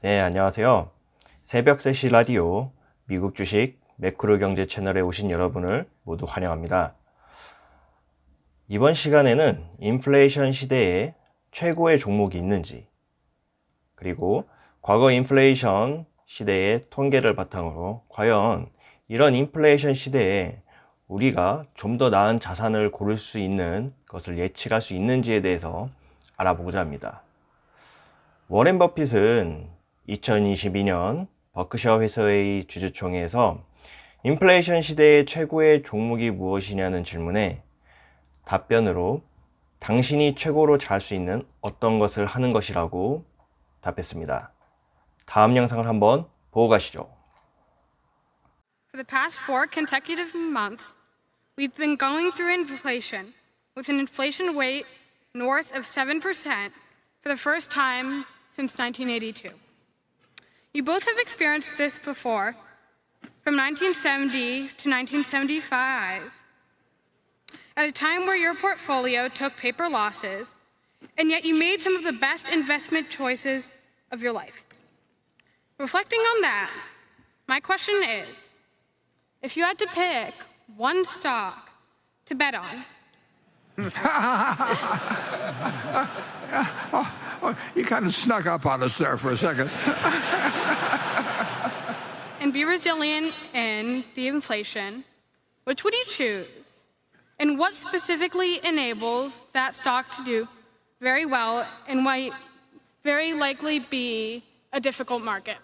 네, 안녕하세요. 새벽 3시 라디오 미국 주식 매크로 경제 채널에 오신 여러분을 모두 환영합니다. 이번 시간에는 인플레이션 시대에 최고의 종목이 있는지, 그리고 과거 인플레이션 시대의 통계를 바탕으로 과연 이런 인플레이션 시대에 우리가 좀 더 나은 자산을 고를 수 있는 것을 예측할 수 있는지에 대해서 알아보고자 합니다. 워렌 버핏은 2022년 버크셔 회사의 주주총회에서 인플레이션 시대의 최고의 종목이 무엇이냐는 질문에 답변으로 당신이 최고로 잘할 수 있는 어떤 것을 하는 것이라고 답했습니다. 다음 영상을 한번 보고 가시죠. For the past 4 consecutive months, we've been going through inflation, with an inflation rate north of 7% for the first time since 1982. You both have experienced this before, from 1970 to 1975, at a time where your portfolio took paper losses, and yet you made some of the best investment choices of your life. Reflecting on that, my question is, if you had to pick one stock to bet on, You kind of snuck up on us there for a second. and be resilient in the inflation, which would you choose? And what specifically enables that stock to do very well and might very likely be a difficult market?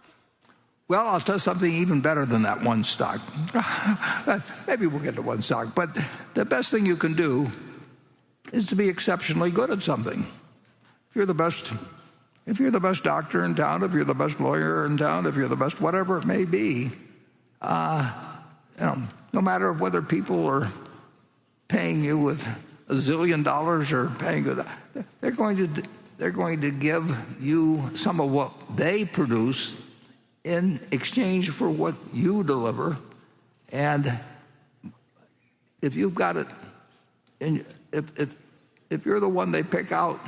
Well, I'll tell you something even better than that one stock. Maybe we'll get to one stock, but the best thing you can do is to be exceptionally good at something. If you're the best doctor in town, if you're the best lawyer in town, if you're the best whatever it may be, no matter whether people are paying you with $1 zillion or paying you, they're going to give you some of what they produce in exchange for what you deliver. And if you've got it, and if you're the one they pick out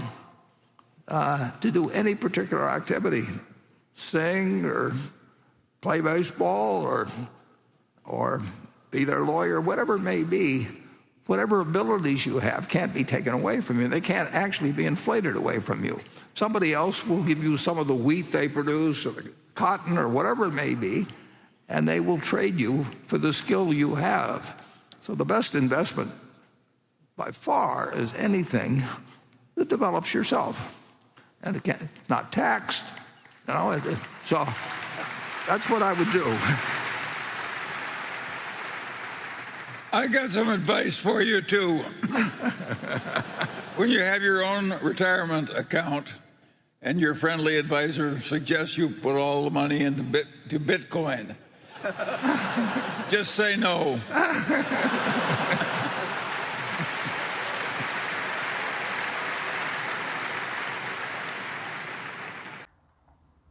to do any particular activity, sing or play baseball or be their lawyer, whatever it may be, whatever abilities you have can't be taken away from you. They can't actually be inflated away from you. Somebody else will give you some of the wheat they produce or the cotton or whatever it may be, and they will trade you for the skill you have. So the best investment by far is anything that develops yourself. And again, not taxed, so that's what I would do. I got some advice for you too. When you have your own retirement account and your friendly advisor suggests you put all the money into Bitcoin, just say no.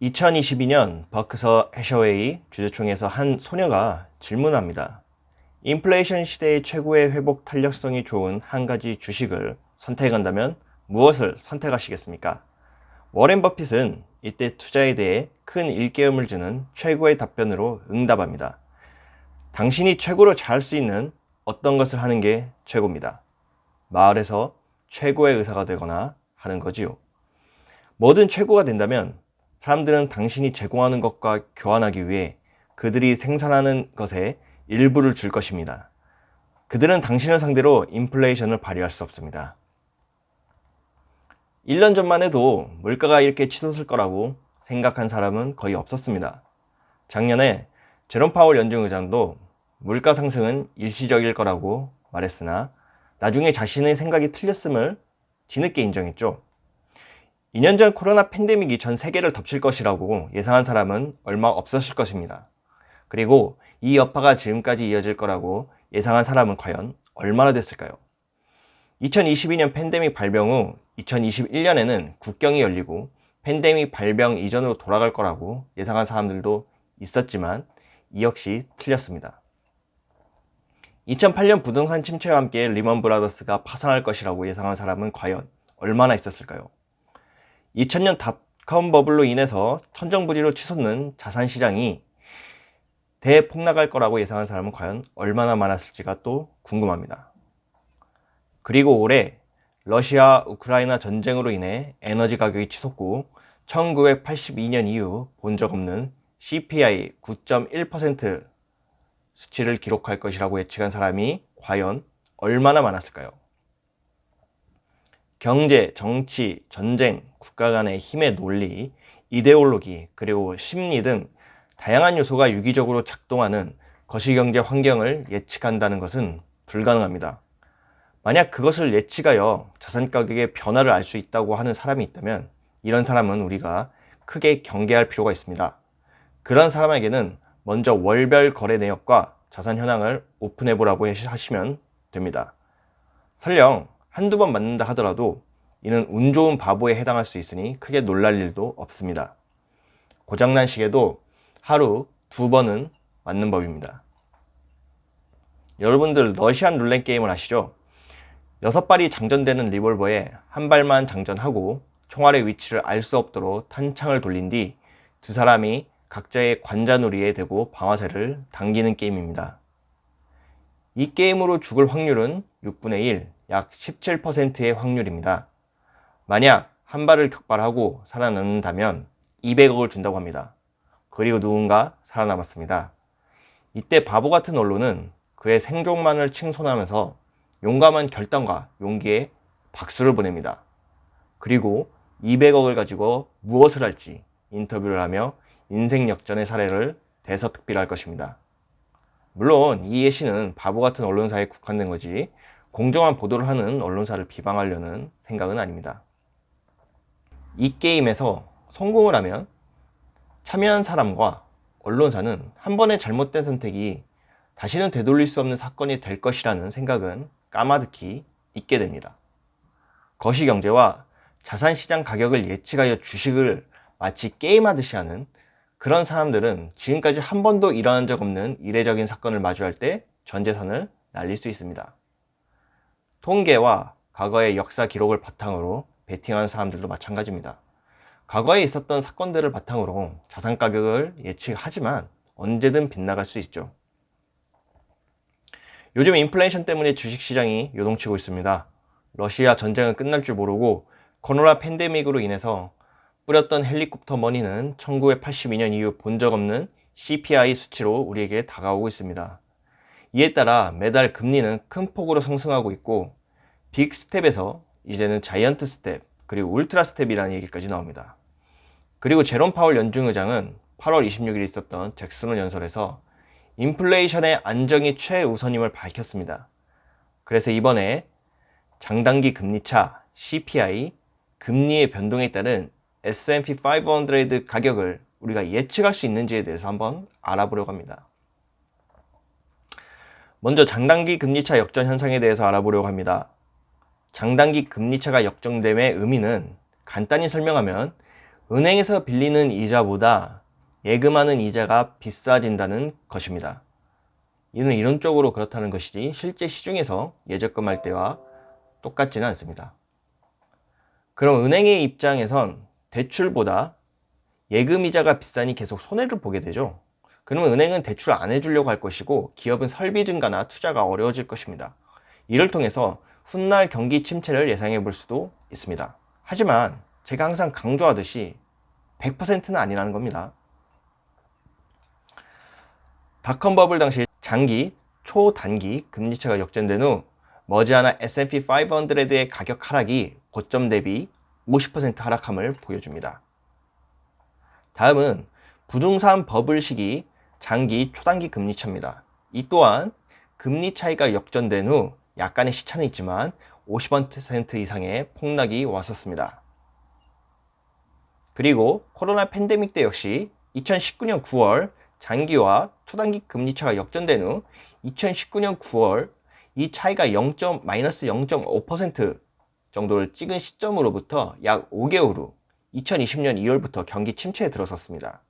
2022년 버크셔 해셔웨이 주주총회에서 한 소녀가 질문합니다. 인플레이션 시대의 최고의 회복 탄력성이 좋은 한 가지 주식을 선택한다면 무엇을 선택하시겠습니까? 워렌 버핏은 이때 투자에 대해 큰 일깨움을 주는 최고의 답변으로 응답합니다. 당신이 최고로 잘할 수 있는 어떤 것을 하는 게 최고입니다. 마을에서 최고의 의사가 되거나 하는 거지요. 뭐든 최고가 된다면 사람들은 당신이 제공하는 것과 교환하기 위해 그들이 생산하는 것에 일부를 줄 것입니다. 그들은 당신을 상대로 인플레이션을 발휘할 수 없습니다. 1년 전만 해도 물가가 이렇게 치솟을 거라고 생각한 사람은 거의 없었습니다. 작년에 제롬 파월 연준 의장도 물가 상승은 일시적일 거라고 말했으나 나중에 자신의 생각이 틀렸음을 뒤늦게 인정했죠. 2년 전 코로나 팬데믹이 전 세계를 덮칠 것이라고 예상한 사람은 얼마 없었을 것입니다. 그리고 이 여파가 지금까지 이어질 거라고 예상한 사람은 과연 얼마나 됐을까요? 2022년 팬데믹 발병 후 2021년에는 국경이 열리고 팬데믹 발병 이전으로 돌아갈 거라고 예상한 사람들도 있었지만 이 역시 틀렸습니다. 2008년 부동산 침체와 함께 리먼 브라더스가 파산할 것이라고 예상한 사람은 과연 얼마나 있었을까요? 2000년 닷컴 버블로 인해서 천정부지로 치솟는 자산시장이 대폭락할 거라고 예상한 사람은 과연 얼마나 많았을지가 또 궁금합니다. 그리고 올해 러시아 우크라이나 전쟁으로 인해 에너지 가격이 치솟고 1982년 이후 본 적 없는 CPI 9.1% 수치를 기록할 것이라고 예측한 사람이 과연 얼마나 많았을까요? 경제, 정치, 전쟁, 국가 간의 힘의 논리, 이데올로기, 그리고 심리 등 다양한 요소가 유기적으로 작동하는 거시경제 환경을 예측한다는 것은 불가능합니다. 만약 그것을 예측하여 자산 가격의 변화를 알 수 있다고 하는 사람이 있다면 이런 사람은 우리가 크게 경계할 필요가 있습니다. 그런 사람에게는 먼저 월별 거래 내역과 자산 현황을 오픈해 보라고 하시면 됩니다. 설령 한두 번 맞는다 하더라도 이는 운 좋은 바보에 해당할 수 있으니 크게 놀랄 일도 없습니다. 고장난 시계도 하루 2번은 맞는 법입니다. 여러분들 러시안 룰렛 게임을 아시죠? 6발이 장전되는 리볼버에 한 발만 장전하고 총알의 위치를 알 수 없도록 탄창을 돌린 뒤 두 사람이 각자의 관자놀이에 대고 방아쇠를 당기는 게임입니다. 이 게임으로 죽을 확률은 6분의 1, 약 17%의 확률입니다. 만약 한 발을 격발하고 살아남는다면 200억을 준다고 합니다. 그리고 누군가 살아남았습니다. 이때 바보 같은 언론은 그의 생존만을 칭송하면서 용감한 결단과 용기에 박수를 보냅니다. 그리고 200억을 가지고 무엇을 할지 인터뷰를 하며 인생 역전의 사례를 대서특필할 것입니다. 물론 이 예시는 바보 같은 언론사에 국한된 거지 공정한 보도를 하는 언론사를 비방하려는 생각은 아닙니다. 이 게임에서 성공을 하면 참여한 사람과 언론사는 한 번의 잘못된 선택이 다시는 되돌릴 수 없는 사건이 될 것이라는 생각은 까마득히 있게 됩니다. 거시경제와 자산시장 가격을 예측하여 주식을 마치 게임하듯이 하는 그런 사람들은 지금까지 한 번도 일어난 적 없는 이례적인 사건을 마주할 때 전 재산을 날릴 수 있습니다. 통계와 과거의 역사 기록을 바탕으로 베팅하는 사람들도 마찬가지입니다. 과거에 있었던 사건들을 바탕으로 자산 가격을 예측하지만 언제든 빗나갈 수 있죠. 요즘 인플레이션 때문에 주식시장이 요동치고 있습니다. 러시아 전쟁은 끝날 줄 모르고 코로나 팬데믹으로 인해서 뿌렸던 헬리콥터 머니는 1982년 이후 본 적 없는 CPI 수치로 우리에게 다가오고 있습니다. 이에 따라 매달 금리는 큰 폭으로 상승하고 있고 빅 스텝에서 이제는 자이언트 스텝 그리고 울트라 스텝이라는 얘기까지 나옵니다. 그리고 제롬 파월 연준 의장은 8월 26일에 있었던 잭슨 연설에서 인플레이션의 안정이 최우선임을 밝혔습니다. 그래서 이번에 장단기 금리차, CPI, 금리의 변동에 따른 S&P 500 가격을 우리가 예측할 수 있는지에 대해서 한번 알아보려고 합니다. 먼저 장단기 금리차 역전 현상에 대해서 알아보려고 합니다. 장단기 금리차가 역전됨의 의미는 간단히 설명하면 은행에서 빌리는 이자보다 예금하는 이자가 비싸진다는 것입니다. 이는 이론적으로 그렇다는 것이지 실제 시중에서 예적금할 때와 똑같지는 않습니다. 그럼 은행의 입장에선 대출보다 예금이자가 비싸니 계속 손해를 보게 되죠. 그러면 은행은 대출 안 해주려고 할 것이고 기업은 설비 증가나 투자가 어려워질 것입니다. 이를 통해서 훗날 경기 침체를 예상해 볼 수도 있습니다. 하지만 제가 항상 강조하듯이 100%는 아니라는 겁니다. 닷컴 버블 당시 장기, 초단기 금리차가 역전된 후 머지않아 S&P 500의 가격 하락이 고점 대비 50% 하락함을 보여줍니다. 다음은 부동산 버블 시기 장기, 초단기 금리차입니다. 이 또한 금리 차이가 역전된 후 약간의 시차는 있지만 50% 이상의 폭락이 왔었습니다. 그리고 코로나 팬데믹 때 역시 2019년 9월 장기와 초단기 금리차가 역전된 후 2019년 9월 이 차이가 마이너스 0.5% 정도를 찍은 시점으로부터 약 5개월 후 2020년 2월부터 경기 침체에 들어섰습니다.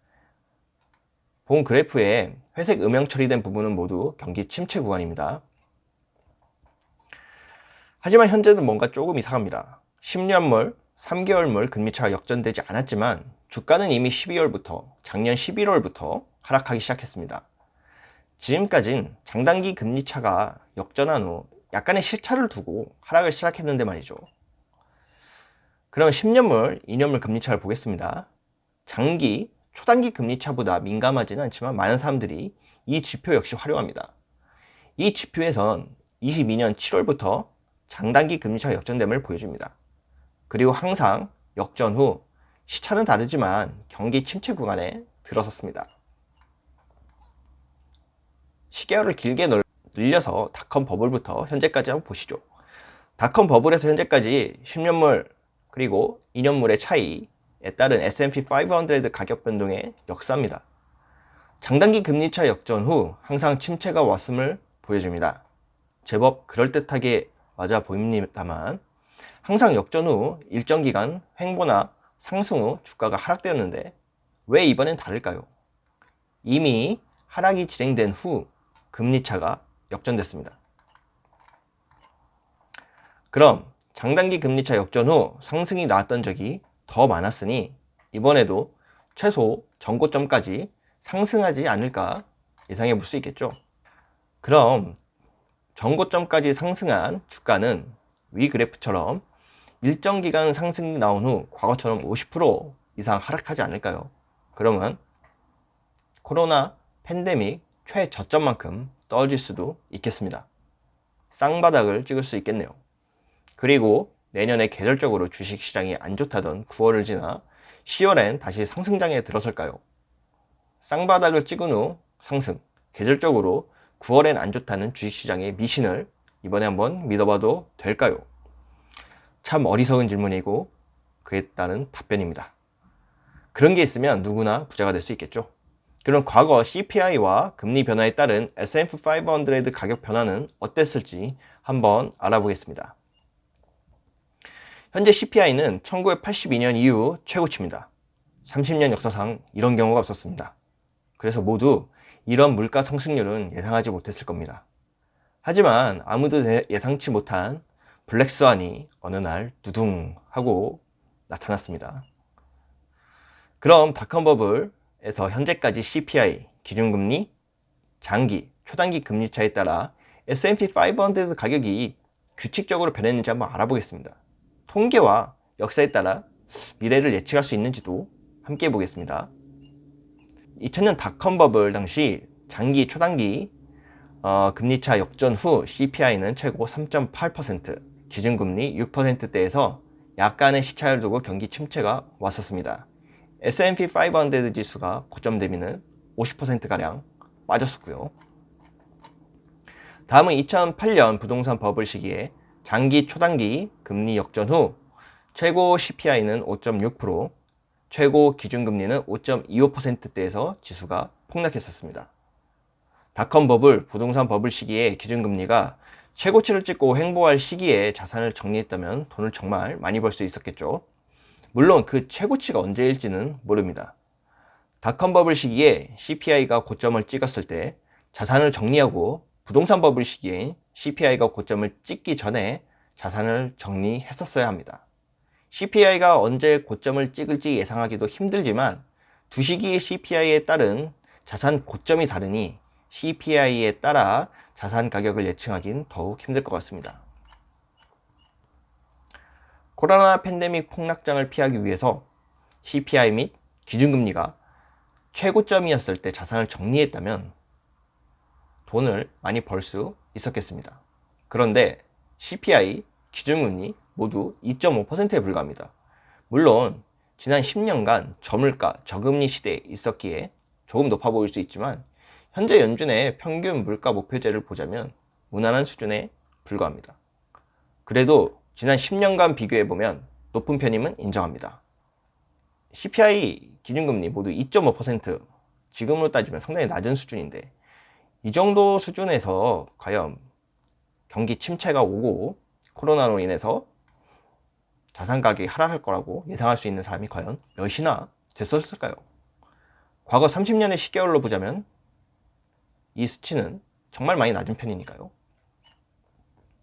본 그래프에 회색 음영 처리된 부분은 모두 경기 침체 구간입니다. 하지만 현재는 뭔가 조금 이상합니다. 10년물, 3개월물 금리차가 역전되지 않았지만 주가는 이미 12월부터, 작년 11월부터 하락하기 시작했습니다. 지금까진 장단기 금리차가 역전한 후 약간의 실차를 두고 하락을 시작했는데 말이죠. 그럼 10년물, 2년물 금리차를 보겠습니다. 장기, 초단기 금리차보다 민감하지는 않지만 많은 사람들이 이 지표 역시 활용합니다. 이 지표에선 22년 7월부터 장단기 금리차 역전됨을 보여줍니다. 그리고 항상 역전 후 시차는 다르지만 경기 침체 구간에 들어섰습니다. 시계열을 길게 늘려서 닷컴 버블부터 현재까지 한번 보시죠. 닷컴 버블에서 현재까지 10년물 그리고 2년물의 차이에 따른 S&P 500 가격 변동의 역사입니다. 장단기 금리차 역전 후 항상 침체가 왔음을 보여줍니다. 제법 그럴듯하게 맞아 보입니다만 항상 역전 후 일정 기간 횡보나 상승 후 주가가 하락되었는데 왜 이번엔 다를까요? 이미 하락이 진행된 후 금리차가 역전됐습니다. 그럼 장단기 금리차 역전 후 상승이 나왔던 적이 더 많았으니 이번에도 최소 전고점까지 상승하지 않을까 예상해 볼 수 있겠죠. 그럼 전고점까지 상승한 주가는 위 그래프처럼 일정 기간 상승이 나온 후 과거처럼 50% 이상 하락하지 않을까요? 그러면 코로나 팬데믹 최저점만큼 떨어질 수도 있겠습니다. 쌍바닥을 찍을 수 있겠네요. 그리고 내년에 계절적으로 주식시장이 안 좋다던 9월을 지나 10월엔 다시 상승장에 들어설까요? 쌍바닥을 찍은 후 상승, 계절적으로 9월엔 안 좋다는 주식시장의 미신을 이번에 한번 믿어봐도 될까요? 참 어리석은 질문이고 그에 따른 답변입니다. 그런 게 있으면 누구나 부자가 될 수 있겠죠. 그럼 과거 CPI와 금리 변화에 따른 S&P 500 가격 변화는 어땠을지 한번 알아보겠습니다. 현재 CPI는 1982년 이후 최고치입니다. 30년 역사상 이런 경우가 없었습니다. 그래서 모두 이런 물가 상승률은 예상하지 못했을 겁니다. 하지만 아무도 예상치 못한 블랙스완이 어느 날 두둥 하고 나타났습니다. 그럼 닷컴 버블에서 현재까지 CPI, 기준금리, 장기, 초단기 금리차에 따라 S&P 500 가격이 규칙적으로 변했는지 한번 알아보겠습니다. 통계와 역사에 따라 미래를 예측할 수 있는지도 함께 보겠습니다. 2000년 닷컴 버블 당시 장기, 초단기 금리차 역전 후 CPI는 최고 3.8%, 기준금리 6%대에서 약간의 시차를 두고 경기 침체가 왔었습니다. S&P 500 지수가 고점 대비는 50%가량 빠졌었고요. 다음은 2008년 부동산 버블 시기에 장기, 초단기 금리 역전 후 최고 CPI는 5.6%, 최고 기준금리는 5.25%대에서 지수가 폭락했었습니다. 닷컴 버블, 부동산 버블 시기에 기준금리가 최고치를 찍고 횡보할 시기에 자산을 정리했다면 돈을 정말 많이 벌 수 있었겠죠. 물론 그 최고치가 언제일지는 모릅니다. 닷컴 버블 시기에 CPI가 고점을 찍었을 때 자산을 정리하고 부동산 버블 시기에 CPI가 고점을 찍기 전에 자산을 정리했었어야 합니다. CPI가 언제 고점을 찍을지 예상하기도 힘들지만 두 시기의 CPI에 따른 자산 고점이 다르니 CPI에 따라 자산 가격을 예측하기는 더욱 힘들 것 같습니다. 코로나 팬데믹 폭락장을 피하기 위해서 CPI 및 기준금리가 최고점이었을 때 자산을 정리했다면 돈을 많이 벌 수 있었겠습니다. 그런데 CPI, 기준금리 모두 2.5%에 불과합니다. 물론 지난 10년간 저물가, 저금리 시대에 있었기에 조금 높아 보일 수 있지만 현재 연준의 평균 물가 목표제를 보자면 무난한 수준에 불과합니다. 그래도 지난 10년간 비교해보면 높은 편임은 인정합니다. CPI, 기준금리 모두 2.5%, 지금으로 따지면 상당히 낮은 수준인데 이 정도 수준에서 과연 경기 침체가 오고 코로나로 인해서 자산 가격이 하락할 거라고 예상할 수 있는 사람이 과연 몇이나 됐었을까요? 과거 30년의 시계열로 보자면 이 수치는 정말 많이 낮은 편이니까요.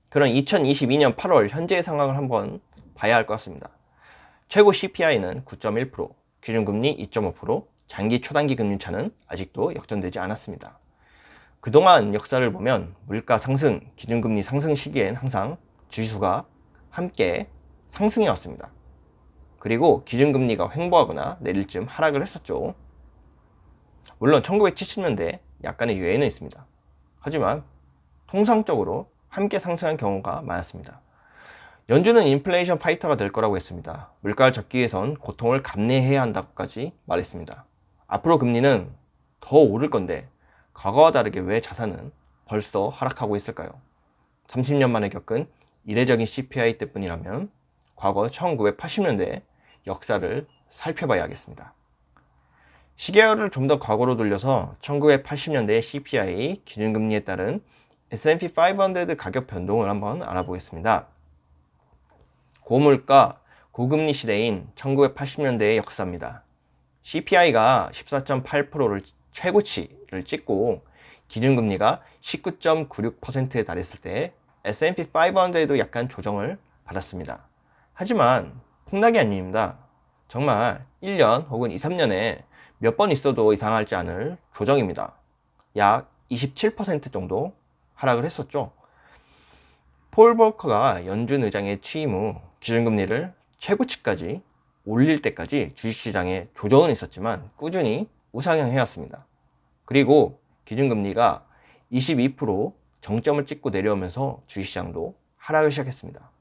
그럼 2022년 8월 현재의 상황을 한번 봐야 할 것 같습니다. 최고 CPI는 9.1%, 기준금리 2.5%, 장기 초단기 금리차는 아직도 역전되지 않았습니다. 그동안 역사를 보면 물가 상승, 기준금리 상승 시기엔 항상 지수가 함께 상승해 왔습니다. 그리고 기준금리가 횡보하거나 내릴 즈음 하락을 했었죠. 물론 1970년대 약간의 유예는 있습니다. 하지만 통상적으로 함께 상승한 경우가 많았습니다. 연준은 인플레이션 파이터가 될 거라고 했습니다. 물가를 잡기 위해선 고통을 감내해야 한다고까지 말했습니다. 앞으로 금리는 더 오를 건데 과거와 다르게 왜 자산은 벌써 하락하고 있을까요? 30년 만에 겪은 이례적인 CPI 때뿐이라면 과거 1980년대 역사를 살펴봐야겠습니다. 시계열을 좀 더 과거로 돌려서 1980년대의 CPI 기준금리에 따른 S&P 500 가격 변동을 한번 알아보겠습니다. 고물가, 고금리 시대인 1980년대의 역사입니다. CPI가 14.8%를 최고치를 찍고 기준금리가 19.96%에 달했을 때 S&P 500도 약간 조정을 받았습니다. 하지만 폭락이 아닙니다. 정말 1년 혹은 2, 3년에 몇 번 있어도 이상하지 않을 조정입니다. 약 27% 정도 하락을 했었죠. 폴 볼커가 연준 의장에 취임 후 기준금리를 최고치까지 올릴 때까지 주식시장에 조정은 있었지만 꾸준히 우상향해왔습니다. 그리고 기준금리가 22% 정점을 찍고 내려오면서 주식시장도 하락을 시작했습니다.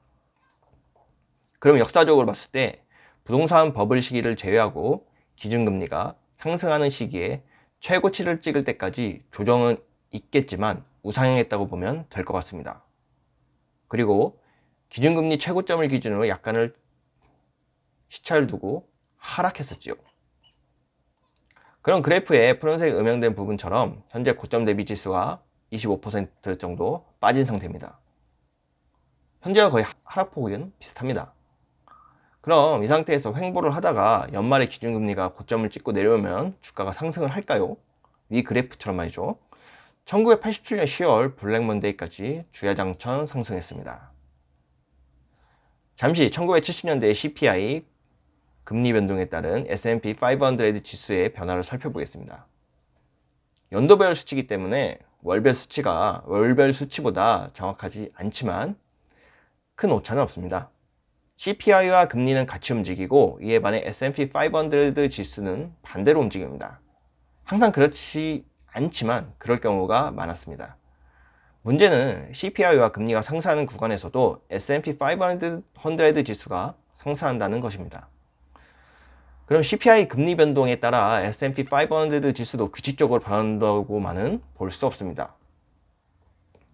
그럼 역사적으로 봤을 때 부동산 버블 시기를 제외하고 기준금리가 상승하는 시기에 최고치를 찍을 때까지 조정은 있겠지만 우상향했다고 보면 될 것 같습니다. 그리고 기준금리 최고점을 기준으로 약간을 시차를 두고 하락했었지요. 그럼 그래프에 푸른색 음영된 부분처럼 현재 고점 대비 지수가 25% 정도 빠진 상태입니다. 현재와 거의 하락폭은 비슷합니다. 그럼 이 상태에서 횡보를 하다가 연말에 기준금리가 고점을 찍고 내려오면 주가가 상승을 할까요? 위 그래프처럼 말이죠. 1987년 10월 블랙먼데이까지 주야장천 상승했습니다. 잠시 1970년대의 CPI 금리 변동에 따른 S&P 500 지수의 변화를 살펴보겠습니다. 연도별 수치이기 때문에 월별 수치보다 정확하지 않지만 큰 오차는 없습니다. CPI와 금리는 같이 움직이고 이에 반해 S&P 500 지수는 반대로 움직입니다. 항상 그렇지 않지만 그럴 경우가 많았습니다. 문제는 CPI와 금리가 상승하는 구간에서도 S&P 500 지수가 상승한다는 것입니다. 그럼 CPI 금리 변동에 따라 S&P 500 지수도 규칙적으로 변한다고만은 볼 수 없습니다.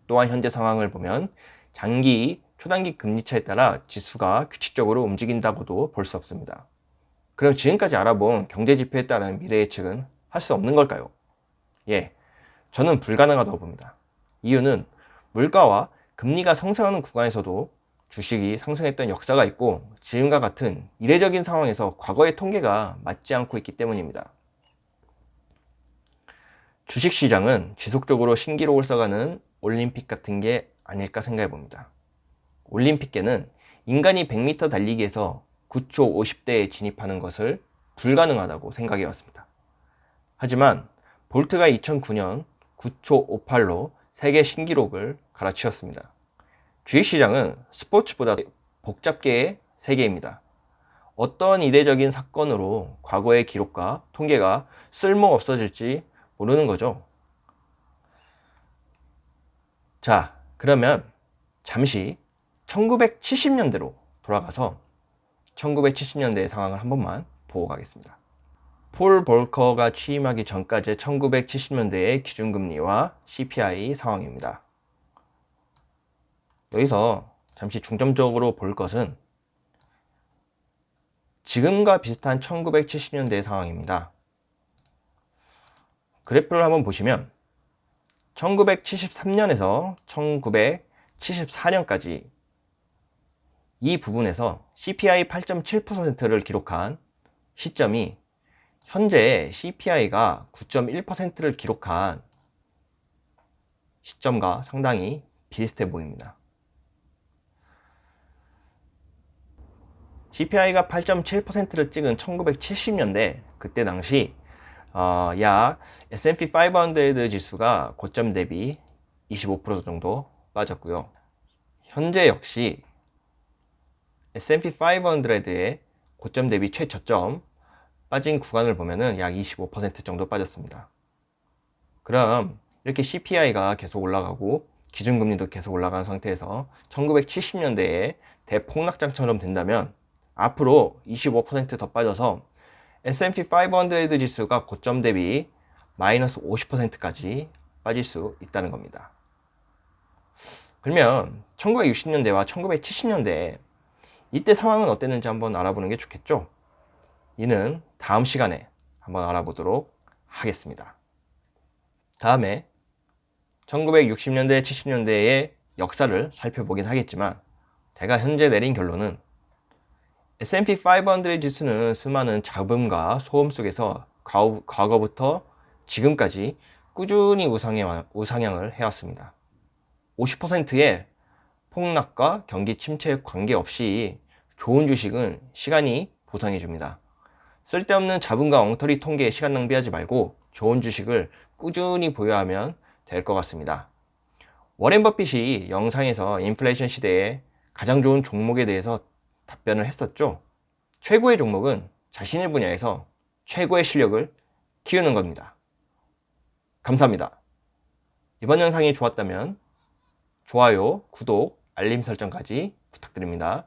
또한 현재 상황을 보면 장기, 초단기 금리차에 따라 지수가 규칙적으로 움직인다고도 볼 수 없습니다. 그럼 지금까지 알아본 경제지표에 따른 미래 예측은 할 수 없는 걸까요? 예, 저는 불가능하다고 봅니다. 이유는 물가와 금리가 상승하는 구간에서도 주식이 상승했던 역사가 있고 지금과 같은 이례적인 상황에서 과거의 통계가 맞지 않고 있기 때문입니다. 주식시장은 지속적으로 신기록을 써가는 올림픽 같은 게 아닐까 생각해 봅니다. 올림픽계는 인간이 100m 달리기에서 9초 50대에 진입하는 것을 불가능하다고 생각해 왔습니다. 하지만 볼트가 2009년 9초 58로 세계 신기록을 갈아치웠습니다. 주식시장은 스포츠보다 복잡계의 세계입니다. 어떤 이례적인 사건으로 과거의 기록과 통계가 쓸모없어질지 모르는 거죠. 자, 그러면 잠시 1970년대로 돌아가서 1970년대의 상황을 한 번만 보고 가겠습니다. 폴 볼커가 취임하기 전까지의 1970년대의 기준금리와 CPI 상황입니다. 여기서 잠시 중점적으로 볼 것은 지금과 비슷한 1970년대의 상황입니다. 그래프를 한번 보시면 1973년에서 1974년까지 이 부분에서 CPI 8.7%를 기록한 시점이 현재 CPI가 9.1%를 기록한 시점과 상당히 비슷해 보입니다. CPI가 8.7%를 찍은 1970년대 그때 당시 약 S&P 500 지수가 고점 대비 25% 정도 빠졌고요. 현재 역시 S&P 500의 고점 대비 최저점 빠진 구간을 보면은 약 25% 정도 빠졌습니다. 그럼 이렇게 CPI가 계속 올라가고 기준금리도 계속 올라가는 상태에서 1970년대에 대폭락장처럼 된다면 앞으로 25% 더 빠져서 S&P 500 지수가 고점 대비 마이너스 50%까지 빠질 수 있다는 겁니다. 그러면 1960년대와 1970년대 이때 상황은 어땠는지 한번 알아보는 게 좋겠죠? 이는 다음 시간에 한번 알아보도록 하겠습니다. 다음에 1960년대, 70년대의 역사를 살펴보긴 하겠지만 제가 현재 내린 결론은 S&P 500 지수는 수많은 잡음과 소음 속에서 과거부터 지금까지 꾸준히 우상향을 해왔습니다. 50%의 폭락과 경기 침체에 관계없이 좋은 주식은 시간이 보상해줍니다. 쓸데없는 잡음과 엉터리 통계에 시간 낭비하지 말고 좋은 주식을 꾸준히 보유하면 될 것 같습니다. 워렌 버핏이 영상에서 인플레이션 시대에 가장 좋은 종목에 대해서 답변을 했었죠. 최고의 종목은 자신의 분야에서 최고의 실력을 키우는 겁니다. 감사합니다. 이번 영상이 좋았다면 좋아요, 구독, 알림 설정까지 부탁드립니다.